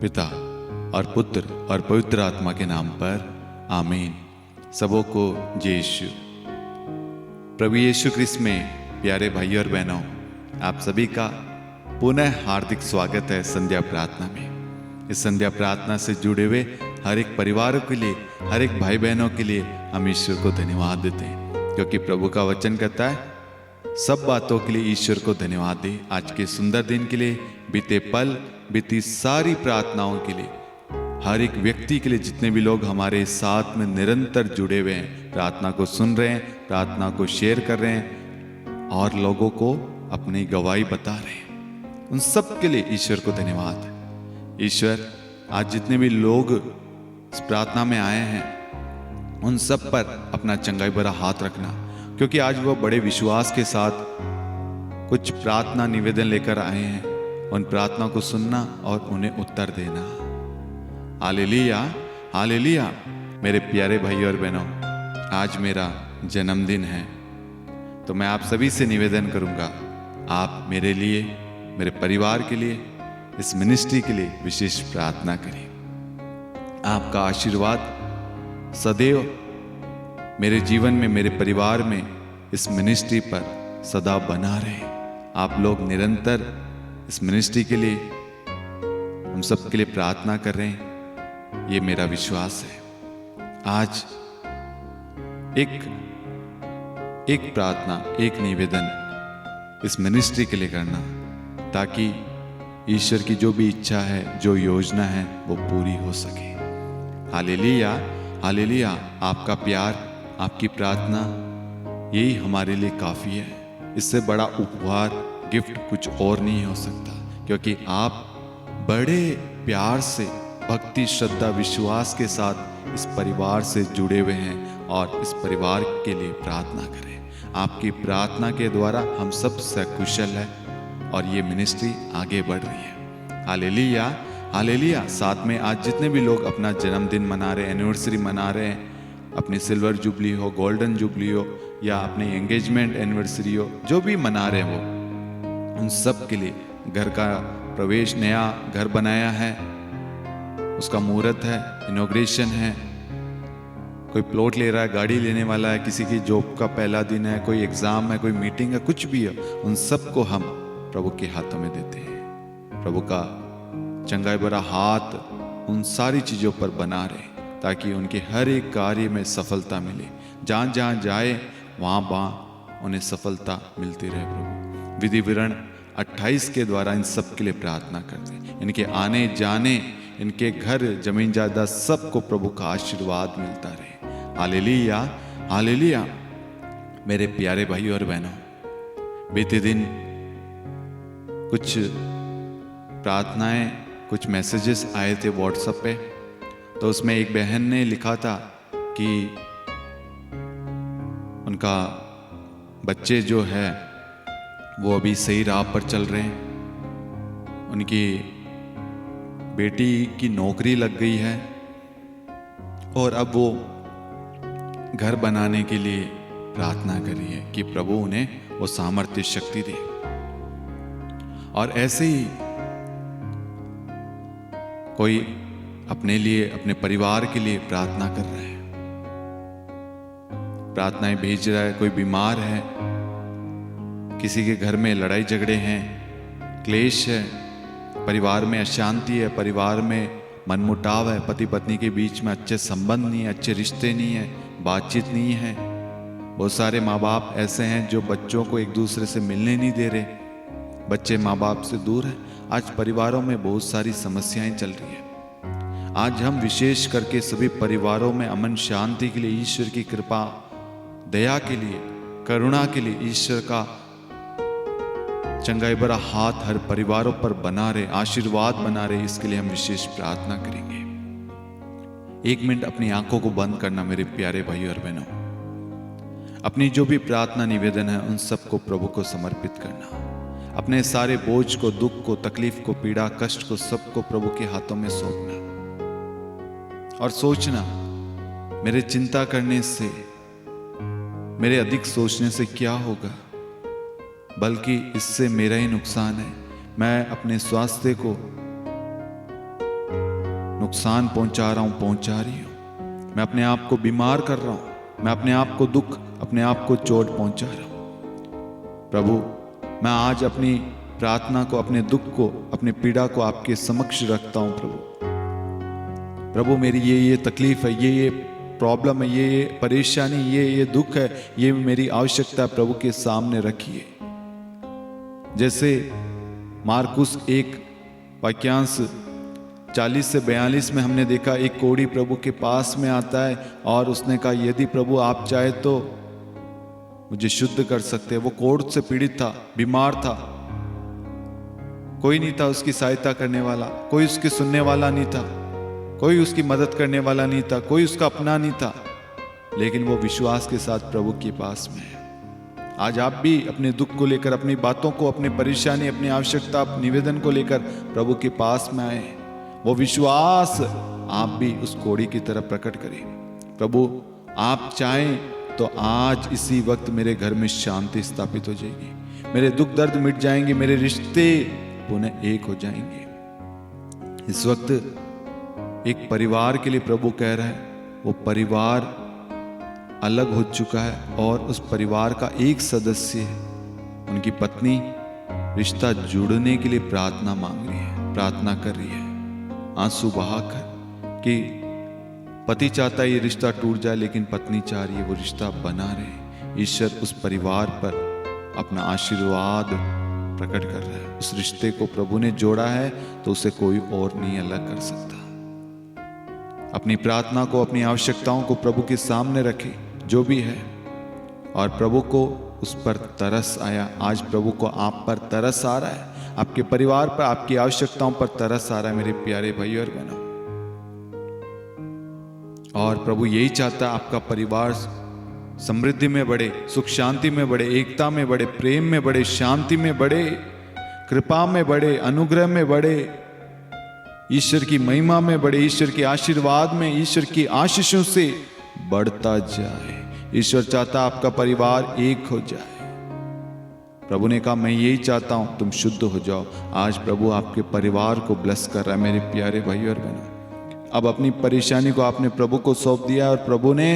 पिता और पुत्र और पवित्र आत्मा के नाम पर आमीन। सबों को जय यीशु। प्रभु यीशु ख्रिस्त में प्यारे भाई और बहनों, आप सभी का पुनः हार्दिक स्वागत है संध्या प्रार्थना में। इस संध्या प्रार्थना से जुड़े हुए हर एक परिवारों के लिए, हर एक भाई बहनों के लिए हम ईश्वर को धन्यवाद देते हैं, क्योंकि प्रभु का वचन कहता है सब बातों के लिए ईश्वर को धन्यवाद दे। आज के सुंदर दिन के लिए, बीते पल, बीती सारी प्रार्थनाओं के लिए, हर एक व्यक्ति के लिए, जितने भी लोग हमारे साथ में निरंतर जुड़े हुए हैं, प्रार्थना को सुन रहे हैं, प्रार्थना को शेयर कर रहे हैं और लोगों को अपनी गवाही बता रहे हैं, उन सब के लिए ईश्वर को धन्यवाद। ईश्वर आज जितने भी लोग इस प्रार्थना में आए हैं उन सब पर अपना चंगाई भरा हाथ रखना, क्योंकि आज वो बड़े विश्वास के साथ कुछ प्रार्थना निवेदन लेकर आए हैं। उन प्रार्थना को सुनना और उन्हें उत्तर देना। Hallelujah, hallelujah. मेरे प्यारे भाई और बहनों, आज मेरा जन्मदिन है, तो मैं आप सभी से निवेदन करूंगा, आप मेरे लिए, मेरे परिवार के लिए, इस मिनिस्ट्री के लिए विशेष प्रार्थना करें। आपका आशीर्वाद सदैव मेरे जीवन में, मेरे परिवार में, इस मिनिस्ट्री पर सदा बना रहे। आप लोग निरंतर इस मिनिस्ट्री के लिए, हम सब के लिए प्रार्थना कर रहे हैं, ये मेरा विश्वास है। आज एक प्रार्थना, एक निवेदन इस मिनिस्ट्री के लिए करना, ताकि ईश्वर की जो भी इच्छा है, जो योजना है, वो पूरी हो सके। Hallelujah, hallelujah. आपका प्यार, आपकी प्रार्थना, यही हमारे लिए काफ़ी है। इससे बड़ा उपहार, गिफ्ट कुछ और नहीं हो सकता, क्योंकि आप बड़े प्यार से, भक्ति, श्रद्धा, विश्वास के साथ इस परिवार से जुड़े हुए हैं और इस परिवार के लिए प्रार्थना करें। आपकी प्रार्थना के द्वारा हम सब सकुशल हैं और ये मिनिस्ट्री आगे बढ़ रही है। Hallelujah, hallelujah. साथ में आज जितने भी लोग अपना जन्मदिन मना रहे हैं, एनिवर्सरी मना रहे हैं, अपनी सिल्वर जुबली हो, गोल्डन जुबली हो, या अपनी एंगेजमेंट एनिवर्सरी हो, जो भी मना रहे हो, उन सब के लिए, घर का प्रवेश, नया घर बनाया है, उसका मुहूर्त है, इनॉग्रेशन है, कोई प्लॉट ले रहा है, गाड़ी लेने वाला है, किसी की जॉब का पहला दिन है, कोई एग्जाम है, कोई मीटिंग है, कुछ भी है, उन सब को हम प्रभु के हाथों में देते हैं। प्रभु का चंगाई भरा हाथ उन सारी चीज़ों पर बना रहे, ताकि उनके हर एक कार्य में सफलता मिले। जहाँ जहाँ जाए वहाँ उन्हें सफलता मिलती रहे। प्रभु विधि विवरण 28 के द्वारा इन सब के लिए प्रार्थना करते हैं। इनके आने जाने, इनके घर, जमीन जायदाद, सबको प्रभु का आशीर्वाद मिलता रहे। Hallelujah, hallelujah. मेरे प्यारे भाई और बहनों, बीते दिन कुछ प्रार्थनाएं, कुछ मैसेजेस आए थे व्हाट्सएप पे, तो उसमें एक बहन ने लिखा था कि उनका बच्चे जो है वो अभी सही राह पर चल रहे हैं, उनकी बेटी की नौकरी लग गई है और अब वो घर बनाने के लिए प्रार्थना करी है कि प्रभु उन्हें वो सामर्थ्य, शक्ति दे। और ऐसे ही कोई अपने लिए, अपने परिवार के लिए प्रार्थना कर रहा है, प्रार्थनाएं भेज रहा है। कोई बीमार है, किसी के घर में लड़ाई झगड़े हैं, क्लेश है, परिवार में अशांति है, परिवार में मनमुटाव है, पति पत्नी के बीच में अच्छे संबंध नहीं है, अच्छे रिश्ते नहीं है, बातचीत नहीं है। बहुत सारे माँ बाप ऐसे हैं जो बच्चों को एक दूसरे से मिलने नहीं दे रहे, बच्चे माँ बाप से दूर हैं। आज परिवारों में बहुत सारी समस्याएं चल रही है। आज हम विशेष करके सभी परिवारों में अमन, शांति के लिए, ईश्वर की कृपा, दया के लिए, करुणा के लिए, ईश्वर का चंगाई भरा हाथ हर परिवारों पर बना रहे, आशीर्वाद बना रहे, इसके लिए हम विशेष प्रार्थना करेंगे। 1 मिनट अपनी आंखों को बंद करना मेरे प्यारे भाई और बहनों। अपनी जो भी प्रार्थना निवेदन है उन सबको प्रभु को समर्पित करना। अपने सारे बोझ को, दुख को, तकलीफ को, पीड़ा, कष्ट को, सबको प्रभु के हाथों में सौंपना और सोचना, मेरे चिंता करने से, मेरे अधिक सोचने से क्या होगा, बल्कि इससे मेरा ही नुकसान है। मैं अपने स्वास्थ्य को नुकसान पहुंचा रहा हूं, पहुंचा रही हूं। मैं अपने आप को बीमार कर रहा हूं, मैं अपने आप को दुख, अपने आप को चोट पहुंचा रहा हूं। प्रभु, मैं आज अपनी प्रार्थना को, अपने दुख को, अपने पीड़ा को आपके समक्ष रखता हूं। प्रभु मेरी ये तकलीफ है, ये प्रॉब्लम है, ये परेशानी, ये दुख है, ये मेरी आवश्यकता प्रभु के सामने रखिए। जैसे मार्कुस 1 वाक्यांश 40 से 42 में हमने देखा, एक कोढ़ी प्रभु के पास में आता है और उसने कहा, यदि प्रभु आप चाहे तो मुझे शुद्ध कर सकते हैं। वो कोढ़ से पीड़ित था, बीमार था, कोई नहीं था उसकी सहायता करने वाला, कोई उसकी सुनने वाला नहीं था, कोई उसकी मदद करने वाला नहीं था, कोई उसका अपना नहीं था, लेकिन वो विश्वास के साथ प्रभु के पास में है। आज आप भी अपने दुख को लेकर, अपनी बातों को, अपनी परेशानी, अपनी आवश्यकता, निवेदन को लेकर प्रभु के पास में आए। वो विश्वास आप भी उस कोढ़ी की तरह प्रकट करें। प्रभु आप चाहें तो आज इसी वक्त मेरे घर में शांति स्थापित हो जाएगी, मेरे दुख दर्द मिट जाएंगे, मेरे रिश्ते पुनः एक हो जाएंगे। इस वक्त एक परिवार के लिए प्रभु कह रहा है, वो परिवार अलग हो चुका है और उस परिवार का एक सदस्य, उनकी पत्नी रिश्ता जुड़ने के लिए प्रार्थना मांग रही है, प्रार्थना कर रही है आंसू बहाकर कि पति चाहता है ये रिश्ता टूट जाए, लेकिन पत्नी चाह रही है वो रिश्ता बना रहे। ईश्वर उस परिवार पर अपना आशीर्वाद प्रकट कर रहा है। उस रिश्ते को प्रभु ने जोड़ा है तो उसे कोई और नहीं अलग कर सकता। अपनी प्रार्थना को, अपनी आवश्यकताओं को प्रभु के सामने रखें, जो भी है, और प्रभु को उस पर तरस आया। आज प्रभु को आप पर तरस आ रहा है, आपके परिवार पर, आपकी आवश्यकताओं पर तरस आ रहा है मेरे प्यारे भाई और बहनों। और प्रभु यही चाहता है आपका परिवार समृद्धि में बढ़े, सुख शांति में बढ़े, एकता में बढ़े, प्रेम में बढ़े, शांति में बढ़े, कृपा में बढ़े, अनुग्रह में बढ़े, ईश्वर की महिमा में बढ़े, ईश्वर के आशीर्वाद में, ईश्वर की आशीषों से बढ़ता जाए। ईश्वर चाहता आपका परिवार एक हो जाए। प्रभु ने कहा मैं यही चाहता हूं, तुम शुद्ध हो जाओ। आज प्रभु आपके परिवार को ब्लेस कर रहा है मेरे प्यारे भाई और बहनों। अब अपनी परेशानी को आपने प्रभु को सौंप दिया और प्रभु ने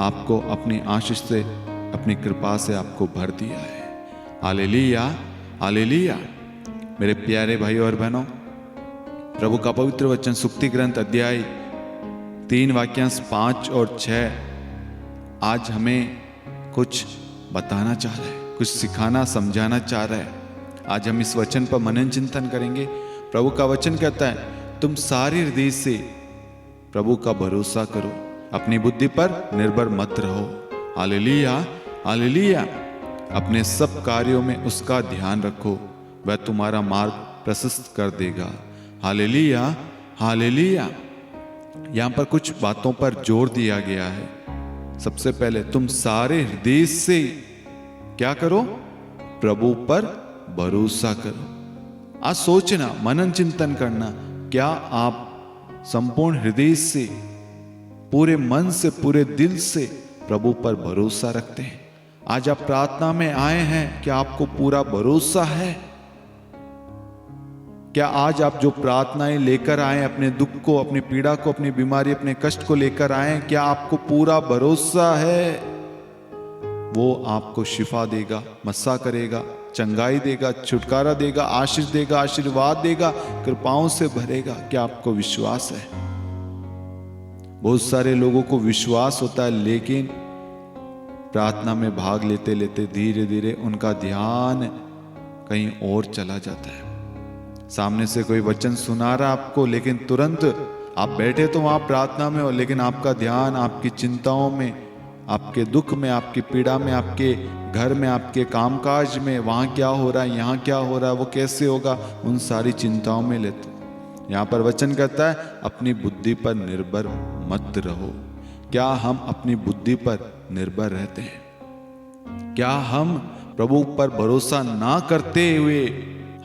आपको अपनी आशीष से, अपनी कृपा से आपको भर दिया है। Hallelujah, hallelujah. मेरे प्यारे भाई और बहनों, प्रभु का पवित्र वचन सुक्ति ग्रंथ अध्याय 3 वाक्यांश 5 और 6 आज हमें कुछ बताना चाह रहा है, कुछ सिखाना, समझाना चाह रहा है। आज हम इस वचन पर मनन चिंतन करेंगे। प्रभु का वचन कहता है, तुम सारे हृदय से प्रभु का भरोसा करो, अपनी बुद्धि पर निर्भर मत रहो। Hallelujah, hallelujah. अपने सब कार्यों में उसका ध्यान रखो, वह तुम्हारा मार्ग प्रशस्त कर देगा। Hallelujah, hallelujah. यहां पर कुछ बातों पर जोर दिया गया है। सबसे पहले तुम सारे हृदय से क्या करो? प्रभु पर भरोसा करो। आज सोचना, मनन चिंतन करना, क्या आप संपूर्ण हृदय से, पूरे मन से, पूरे दिल से प्रभु पर भरोसा रखते हैं? आज आप प्रार्थना में आए हैं, क्या आपको पूरा भरोसा है? क्या आज आप जो प्रार्थनाएं लेकर आए, अपने दुख को, अपनी पीड़ा को, अपनी बीमारी, अपने कष्ट को लेकर आए, क्या आपको पूरा भरोसा है वो आपको शिफा देगा, मस्सा करेगा, चंगाई देगा, छुटकारा देगा, आशीष देगा, आशीर्वाद देगा, कृपाओं से भरेगा? क्या आपको विश्वास है? बहुत सारे लोगों को विश्वास होता है, लेकिन प्रार्थना में भाग लेते लेते धीरे धीरे उनका ध्यान कहीं और चला जाता है। सामने से कोई वचन सुना रहा आपको, लेकिन तुरंत आप बैठे तो वहां प्रार्थना में हो, लेकिन आपका ध्यान आपकी चिंताओं में, आपके दुख में, आपकी पीड़ा में, आपके घर में, आपके कामकाज में, वहां क्या हो रहा है, यहाँ क्या हो रहा है, वो कैसे होगा, उन सारी चिंताओं में लेते। यहाँ पर वचन कहता है अपनी बुद्धि पर निर्भर मत रहो। क्या हम अपनी बुद्धि पर निर्भर रहते हैं? क्या हम प्रभु पर भरोसा ना करते हुए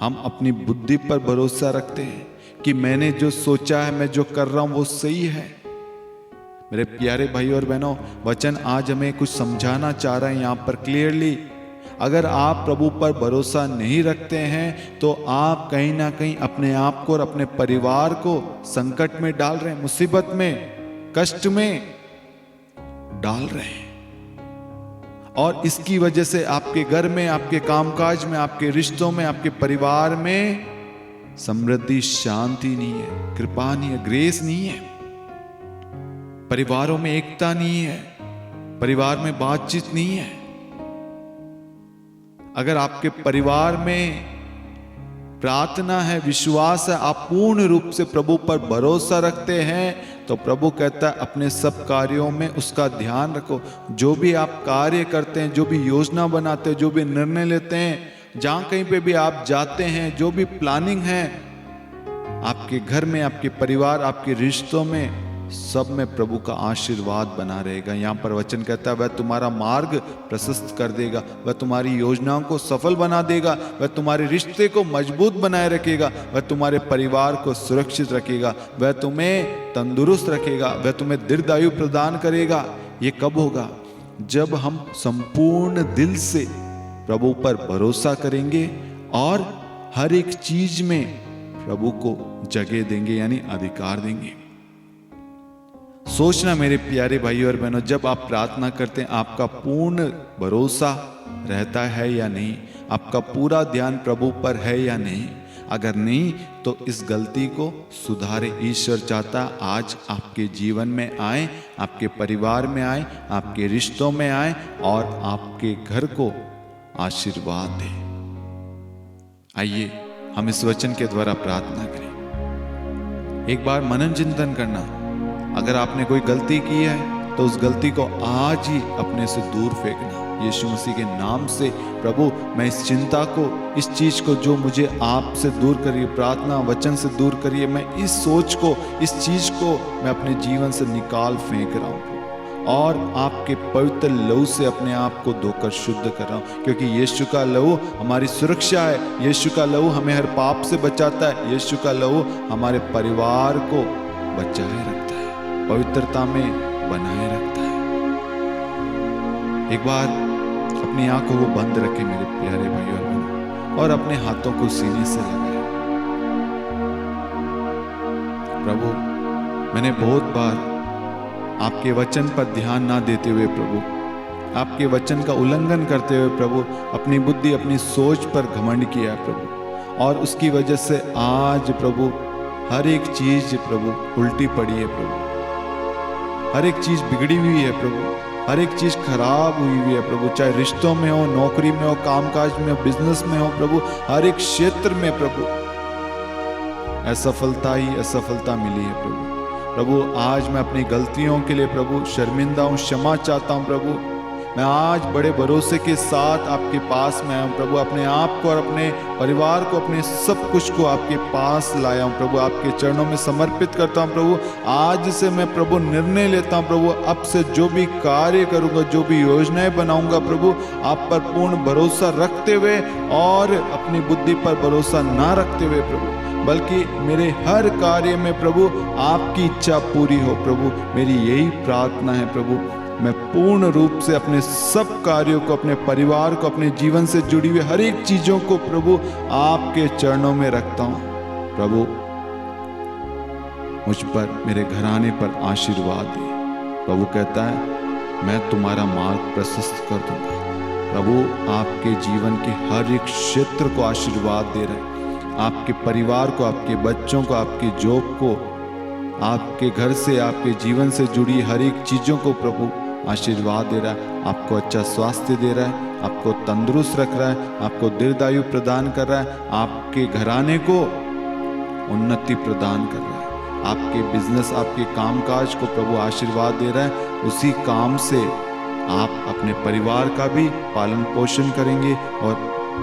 हम अपनी बुद्धि पर भरोसा रखते हैं कि मैंने जो सोचा है, मैं जो कर रहा हूं वो सही है? मेरे प्यारे भाई और बहनों, वचन आज हमें कुछ समझाना चाह रहा है यहाँ पर क्लियरली। अगर आप प्रभु पर भरोसा नहीं रखते हैं तो आप कहीं ना कहीं अपने आप को और अपने परिवार को संकट में डाल रहे हैं, मुसीबत में, कष्ट में डाल रहे हैं। और इसकी वजह से आपके घर में, आपके कामकाज में, आपके रिश्तों में, आपके परिवार में समृद्धि, शांति नहीं है, कृपा नहीं है, ग्रेस नहीं है, परिवारों में एकता नहीं है, परिवार में बातचीत नहीं है। अगर आपके परिवार में प्रार्थना है, विश्वास है, आप पूर्ण रूप से प्रभु पर भरोसा रखते हैं, तो प्रभु कहता है अपने सब कार्यों में उसका ध्यान रखो। जो भी आप कार्य करते हैं, जो भी योजना बनाते हैं, जो भी निर्णय लेते हैं, जहां कहीं पे भी आप जाते हैं, जो भी प्लानिंग है आपके घर में, आपके परिवार, आपके रिश्तों में, सब में प्रभु का आशीर्वाद बना रहेगा। यहां पर वचन कहता है वह तुम्हारा मार्ग प्रशस्त कर देगा, वह तुम्हारी योजनाओं को सफल बना देगा, वह तुम्हारे रिश्ते को मजबूत बनाए रखेगा, वह तुम्हारे परिवार को सुरक्षित रखेगा, वह तुम्हें तंदुरुस्त रखेगा, वह तुम्हें दीर्घायु प्रदान करेगा। ये कब होगा? जब हम संपूर्ण दिल से प्रभु पर भरोसा करेंगे और हर एक चीज में प्रभु को जगह देंगे, यानी अधिकार देंगे। सोचना मेरे प्यारे भाइयों और बहनों, जब आप प्रार्थना करते हैं आपका पूर्ण भरोसा रहता है या नहीं, आपका पूरा ध्यान प्रभु पर है या नहीं? अगर नहीं तो इस गलती को सुधारे। ईश्वर चाहता आज आपके जीवन में आए, आपके परिवार में आए, आपके रिश्तों में आए और आपके घर को आशीर्वाद दे। आइए हम इस वचन के द्वारा प्रार्थना करें। एक बार मनन चिंतन करना, अगर आपने कोई गलती की है तो उस गलती को आज ही अपने से दूर फेंकना। यीशु मसीह के नाम से प्रभु मैं इस चिंता को, इस चीज को जो मुझे आपसे दूर करिए, प्रार्थना वचन से दूर करिए, मैं इस सोच को, इस चीज को मैं अपने जीवन से निकाल फेंक रहा हूँ और आपके पवित्र लहू से अपने आप को धोकर शुद्ध कर रहा हूँ। क्योंकि यीशु का लहू हमारी सुरक्षा है, यीशु का लहू हमें हर पाप से बचाता है, यीशु का लहू हमारे परिवार को बचाए रखता है, पवित्रता में बनाए रखता है। एक बार अपनी आंखों को बंद रखें मेरे प्यारे भाई और बहनों, और अपने हाथों को सीने से लगाएं। प्रभु मैंने बहुत बार आपके वचन पर ध्यान ना देते हुए प्रभु, आपके वचन का उल्लंघन करते हुए प्रभु, अपनी बुद्धि, अपनी सोच पर घमंड किया प्रभु, और उसकी वजह से आज प्रभु हर एक चीज प्रभु उल्टी पड़ी है प्रभु, हर एक चीज बिगड़ी हुई है प्रभु, हर एक चीज खराब हुई है प्रभु, चाहे रिश्तों में हो, नौकरी में हो, कामकाज में हो, बिजनेस में हो प्रभु, हर एक क्षेत्र में प्रभु असफलता ही असफलता मिली है प्रभु। प्रभु आज मैं अपनी गलतियों के लिए प्रभु शर्मिंदा हूँ, क्षमा चाहता हूँ प्रभु। मैं आज बड़े भरोसे के साथ आपके पास में आया हूँ प्रभु, अपने आप को और अपने परिवार को, अपने सब कुछ को आपके पास लाया हूँ प्रभु, आपके चरणों में समर्पित करता हूँ प्रभु। आज से मैं प्रभु निर्णय लेता हूँ प्रभु, अब से जो भी कार्य करूँगा, जो भी योजनाएं बनाऊंगा प्रभु, आप पर पूर्ण भरोसा रखते हुए और अपनी बुद्धि पर भरोसा ना रखते हुए प्रभु, बल्कि मेरे हर कार्य में प्रभु आपकी इच्छा पूरी हो प्रभु। मेरी यही प्रार्थना है प्रभु। मैं पूर्ण रूप से अपने सब कार्यों को, अपने परिवार को, अपने जीवन से जुड़ी हुई हर एक चीजों को प्रभु आपके चरणों में रखता हूं प्रभु। मुझ पर, मेरे घराने पर आशीर्वाद दे। प्रभु कहता है मैं तुम्हारा मार्ग प्रशस्त कर दूंगा। प्रभु आपके जीवन के हर एक क्षेत्र को आशीर्वाद दे रहे हैं, आपके परिवार को, आपके बच्चों को, आपके जॉब को, आपके घर से, आपके जीवन से जुड़ी हर एक चीजों को प्रभु आशीर्वाद दे रहा है। आपको अच्छा स्वास्थ्य दे रहा है, आपको तंदुरुस्त रख रहा है, आपको दीर्घायु प्रदान कर रहा है, आपके घराने को उन्नति प्रदान कर रहा है, आपके बिजनेस, आपके कामकाज को प्रभु आशीर्वाद दे रहा है। उसी काम से आप अपने परिवार का भी पालन पोषण करेंगे और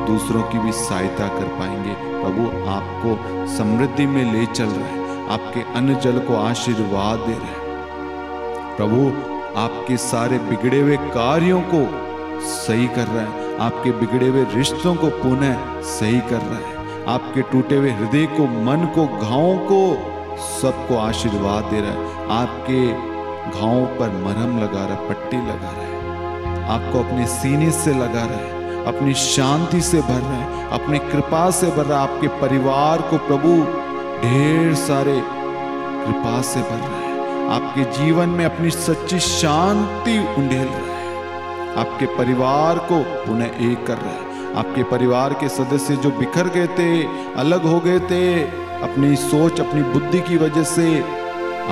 दूसरों की भी सहायता कर पाएंगे। प्रभु आपको समृद्धि में ले चल रहा है, आपके अन्न जल को आशीर्वाद दे रहा है। प्रभु आपके सारे बिगड़े हुए कार्यों को सही कर रहा है, आपके बिगड़े हुए रिश्तों को पुनः सही कर रहा है, आपके टूटे हुए हृदय को, मन को, घावों को, सबको आशीर्वाद दे रहा है। आपके घावों पर मरहम लगा रहा है, पट्टी लगा रहा है, आपको अपने सीने से लगा रहा है अपनी शांति से भर रहा है, अपनी कृपा से भर रहा है। आपके परिवार को प्रभु ढेर सारे कृपा से भर रहा है, आपके जीवन में अपनी सच्ची शांति उंडेल रहा है, आपके परिवार को पुनः एक कर रहा है। आपके परिवार के सदस्य जो बिखर गए थे, अलग हो गए थे अपनी सोच अपनी बुद्धि की वजह से,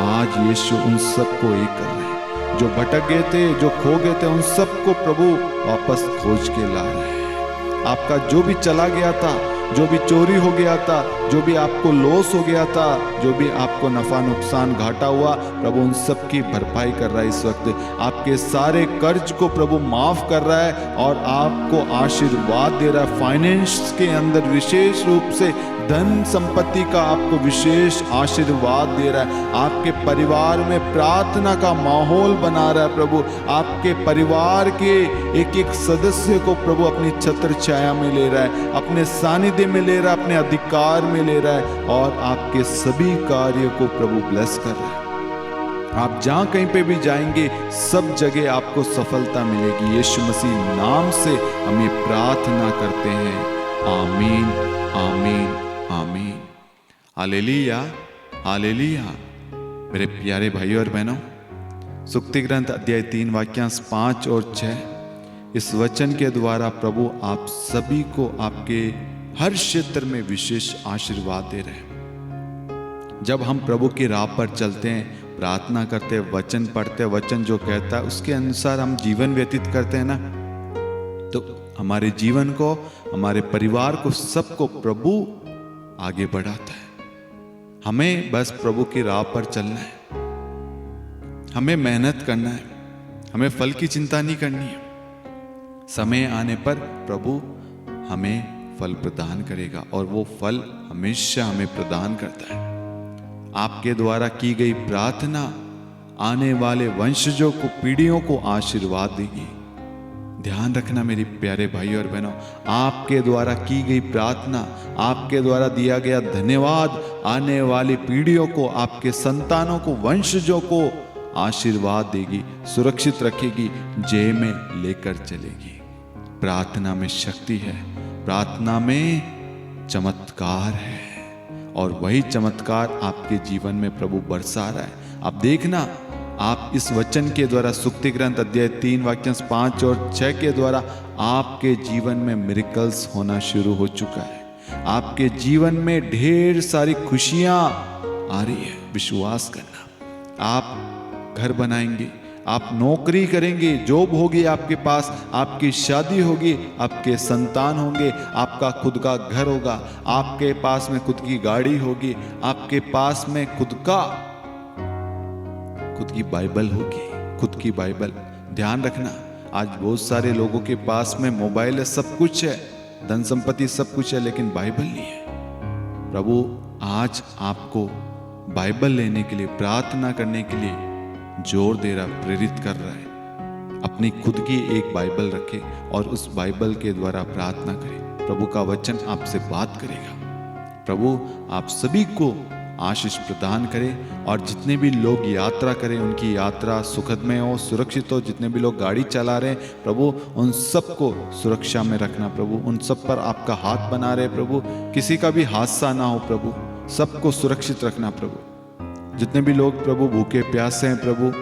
आज यीशु उन सबको एक कर रहे हैं। जो भटक गए थे, जो खो गए थे, उन सबको प्रभु वापस खोज के ला रहे हैं। आपका जो भी चला गया था, जो भी चोरी हो गया था, जो भी आपको लॉस हो गया था, जो भी आपको नफा नुकसान घाटा हुआ, प्रभु उन सब की भरपाई कर रहा है। इस वक्त आपके सारे कर्ज को प्रभु माफ कर रहा है और आपको आशीर्वाद दे रहा है। फाइनेंस के अंदर विशेष रूप से धन संपत्ति का आपको विशेष आशीर्वाद दे रहा है। आपके परिवार में प्रार्थना का माहौल बना रहा है प्रभु। आपके परिवार के एक एक सदस्य को प्रभु अपनी छत्र छाया में ले रहा है, अपने सानिध्य में ले रहा है, अपने अधिकार में ले रहा है और आपके सभी कार्य को प्रभु ब्लेस कर रहा है। आप जहां कहीं पे भी जाएंगे, सब जगह आपको सफलता मिलेगी। यीशु मसीह नाम से हम ये प्रार्थना करते हैं। आमीन, आमीन, आमीन। Hallelujah, hallelujah. मेरे प्यारे भाइयों और बहनों, सुक्ति ग्रंथ अध्याय 3 वाक्यांश 5 और 6, इस वचन के द्वारा प्रभु आप सभी को आपके हर क्षेत्र में विशेष आशीर्वाद दे रहे हैं। जब हम प्रभु की राह पर चलते हैं, प्रार्थना करते हैं, वचन पढ़ते हैं, वचन जो कहता है उसके अनुसार हम जीवन व्यतीत करते हैं ना, तो हमारे जीवन को, हमारे परिवार को, सबको प्रभु आगे बढ़ाता है। हमें बस प्रभु की राह पर चलना है, हमें मेहनत करना है, हमें फल की चिंता नहीं करनी है। समय आने पर प्रभु हमें फल प्रदान करेगा और वो फल हमेशा हमें प्रदान करता है। आपके द्वारा की गई प्रार्थना आने वाले वंशजों को, पीढ़ियों को आशीर्वाद देगी। ध्यान रखना मेरे प्यारे भाई और बहनों, आपके द्वारा की गई प्रार्थना, आपके द्वारा दिया गया धन्यवाद आने वाली पीढ़ियों को, आपके संतानों को, वंशजों को आशीर्वाद देगी, सुरक्षित रखेगी, जय में लेकर चलेगी। प्रार्थना में शक्ति है, प्रार्थना में चमत्कार है और वही चमत्कार आपके जीवन में प्रभु बरसा रहा है। आप देखना, आप इस वचन के द्वारा, सुक्ति ग्रंथ अध्याय 3 वाक्यांश 5 और 6 के द्वारा आपके जीवन में मिरेकल्स होना शुरू हो चुका है। आपके जीवन में ढेर सारी खुशियां आ रही है। विश्वास करना, आप घर बनाएंगे, आप नौकरी करेंगे, जॉब होगी आपके पास, आपकी शादी होगी, आपके संतान होंगे, आपका खुद का घर होगा, आपके पास में खुद की गाड़ी होगी, आपके पास में खुद की बाइबल होगी, खुद की बाइबल। ध्यान रखना, आज बहुत सारे लोगों के पास में मोबाइल है, सब कुछ है, धन संपत्ति सब कुछ है, लेकिन बाइबल नहीं है। प्रभु आज आपको बाइबल लेने के लिए, प्रार्थना करने के लिए जोर दे रहा, प्रेरित कर रहा है। अपनी खुद की एक बाइबल रखें और उस बाइबल के द्वारा प्रार्थना करें। प्रभु का वचन आपसे बात करेगा। प्रभु आप सभी को आशीष प्रदान करें और जितने भी लोग यात्रा करें, उनकी यात्रा सुखदमय हो, सुरक्षित हो। जितने भी लोग गाड़ी चला रहे हैं, प्रभु उन सबको सुरक्षा में रखना। प्रभु उन सब पर आपका हाथ बना रहे प्रभु, किसी का भी हादसा ना हो प्रभु, सबको सुरक्षित रखना प्रभु। जितने भी लोग प्रभु भूखे प्यासे हैं प्रभु,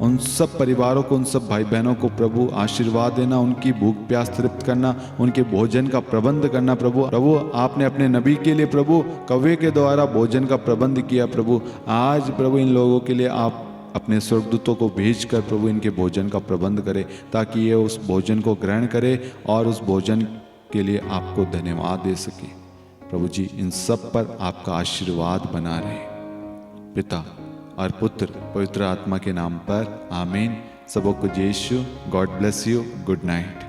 उन सब परिवारों को, उन सब भाई बहनों को प्रभु आशीर्वाद देना, उनकी भूख प्यास तृप्त करना, उनके भोजन का प्रबंध करना प्रभु। प्रभु आपने अपने नबी के लिए प्रभु कौवे के द्वारा भोजन का प्रबंध किया प्रभु। आज प्रभु इन लोगों के लिए आप अपने स्वर्गदूतों को भेजकर प्रभु इनके भोजन का प्रबंध करें, ताकि ये उस भोजन को ग्रहण करे और उस भोजन के लिए आपको धन्यवाद दे सके। प्रभु जी इन सब पर आपका आशीर्वाद बना रहे, पिता और पुत्र पवित्र आत्मा के नाम पर, आमीन। सबों को जय Yeshu. God bless you. Good night.